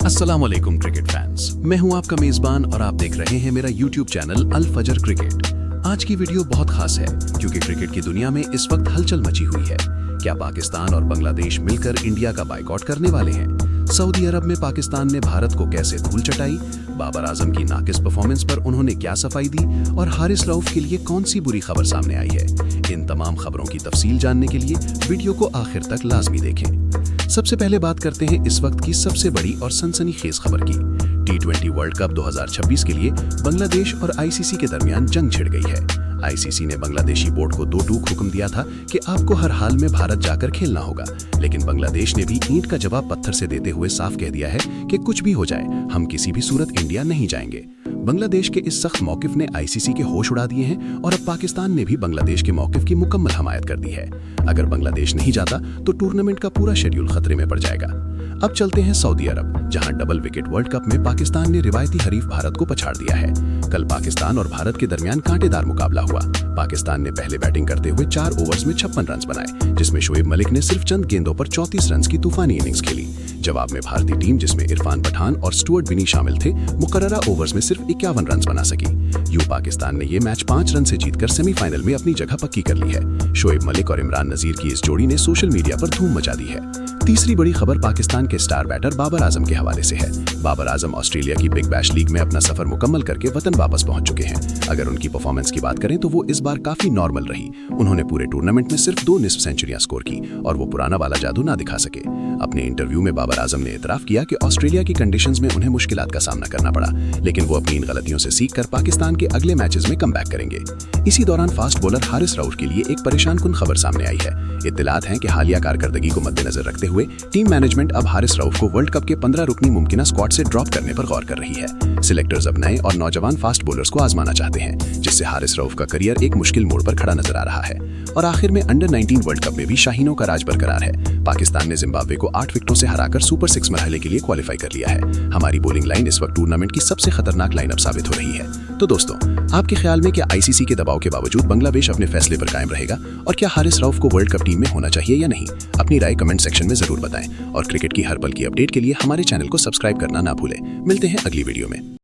अस्सलाम वालेकुम cricket fans, मैं हूं आपका मेजबान और आप देख रहे हैं मेरा यूट्यूब चैनल अल फजर क्रिकेट। आज की वीडियो बहुत खास है क्योंकि क्रिकेट की दुनिया में इस वक्त हलचल मची हुई है। क्या पाकिस्तान और बांग्लादेश मिलकर इंडिया का बाइकआउट करने वाले हैं? सऊदी अरब में पाकिस्तान ने भारत को कैसे धूल चटाई? बाबर आजम की नाकिस परफॉर्मेंस पर उन्होंने क्या सफाई दी? और हारिस रऊफ के लिए कौन सी बुरी खबर सामने आई है? इन तमाम खबरों की तफसील जानने के लिए वीडियो को आखिर तक लाजमी देखें। सबसे पहले बात करते हैं इस वक्त की सबसे बड़ी और सनसनीखेज खबर की। T20 वर्ल्ड कप 2026 के लिए बांग्लादेश और आईसीसी के दरमियान जंग छिड़ गई है। आईसीसी ने बांग्लादेशी बोर्ड को 2 टूक हुक्म दिया था कि आपको हर हाल में भारत जाकर खेलना होगा, लेकिन बांग्लादेश ने भी ईंट का जवाब पत्थर से देते हुए साफ कह दिया है कि कुछ भी हो जाए, हम किसी भी सूरत इंडिया नहीं जाएंगे। बांग्लादेश के इस सख्त मौकिफ ने आईसीसी के होश उड़ा दिए हैं और अब पाकिस्तान ने भी बांग्लादेश के मौकिफ की मुकम्मल हमायत कर दी है। अगर बांग्लादेश नहीं जाता तो टूर्नामेंट का पूरा शेड्यूल खतरे में पड़ जाएगा। अब चलते हैं सऊदी अरब, जहां डबल विकेट वर्ल्ड कप में पाकिस्तान ने रिवायती हरीफ भारत को पछाड़ दिया है। कल पाकिस्तान और भारत के दरमियान कांटेदार मुकाबला हुआ। पाकिस्तान ने पहले बैटिंग करते हुए 4 ओवर्स में 56 रन बनाए, जिसमें शोएब मलिक ने सिर्फ चंद गेंदों पर 34 रन की तूफानी इनिंग्स खेली। जवाब में भारतीय टीम, जिसमें इरफान पठान और स्टुअर्ट बिनी शामिल थे, मुकर्ररा ओवर्स में सिर्फ 51 रन बना सकी। यूं पाकिस्तान ने ये मैच 5 रन से जीतकर सेमीफाइनल में अपनी जगह पक्की कर ली है। शोएब मलिक और इमरान नजीर की इस जोड़ी ने सोशल मीडिया पर धूम मचा दी है। तीसरी बड़ी खबर पाकिस्तान के स्टार बैटर बाबर आजम के हवाले से है। बाबर आजम ऑस्ट्रेलिया की बिग बैश लीग में अपना सफर मुकम्मल करके वतन वापस पहुंच चुके हैं। अगर उनकी परफॉर्मेंस की बात करें तो वो इस बार काफी नॉर्मल रही। उन्होंने पूरे टूर्नामेंट में सिर्फ 2 निस्फ सेंचुरियां स्कोर की और वो पुराना वाला जादू ना दिखा सके। अपने इंटरव्यू में बाबर आजम ने इतराफ किया कि ऑस्ट्रेलिया की कंडीशंस में उन्हें मुश्किलात का सामना करना पड़ा, लेकिन वो अपनी इन गलतियों से सीखकर पाकिस्तान के अगले मैचेस में कमबैक करेंगे। इसी दौरान फास्ट बॉलर हारिस रऊफ के लिए एक परेशान-कुन खबर सामने आई है। इत्तलात हैं कि हालिया कारकर्दगी को मद्देनजर रखते हुए टीम मैनेजमेंट अब हारिस रऊफ को वर्ल्ड कप के 15 रुकनी मुमकिना स्क्वाड से ड्रॉप करने पर गौर कर रही है। सिलेक्टर्स अब नए और नौजवान फास्ट बॉलर्स को आजमाना चाहते हैं, जिससे हारिस रऊफ का करियर एक मुश्किल मोड़ पर खड़ा नजर आ रहा है। और आखिर में अंडर 19 वर्ल्ड कप में भी शाहीनों का राज बरकरार है। पाकिस्तान ने जिम्बाब्वे को 8 विकेटों से हराकर सुपर 6 मरहले के लिए क्वालिफाई कर लिया है। हमारी बॉलिंग लाइन इस वक्त टूर्नामेंट की सबसे खतरनाक लाइनअप साबित हो रही है। तो दोस्तों, आपके ख्याल में क्या आईसीसी के दबाव के बावजूद बांग्लादेश अपने फैसले पर कायम रहेगा? और क्या हारिस रऊफ को वर्ल्ड कप टीम में होना चाहिए या नहीं? अपनी राय कमेंट सेक्शन में जरूर बताएं और क्रिकेट की हर पल की अपडेट के लिए हमारे चैनल को सब्सक्राइब करना ना भूलें। मिलते हैं अगली वीडियो में।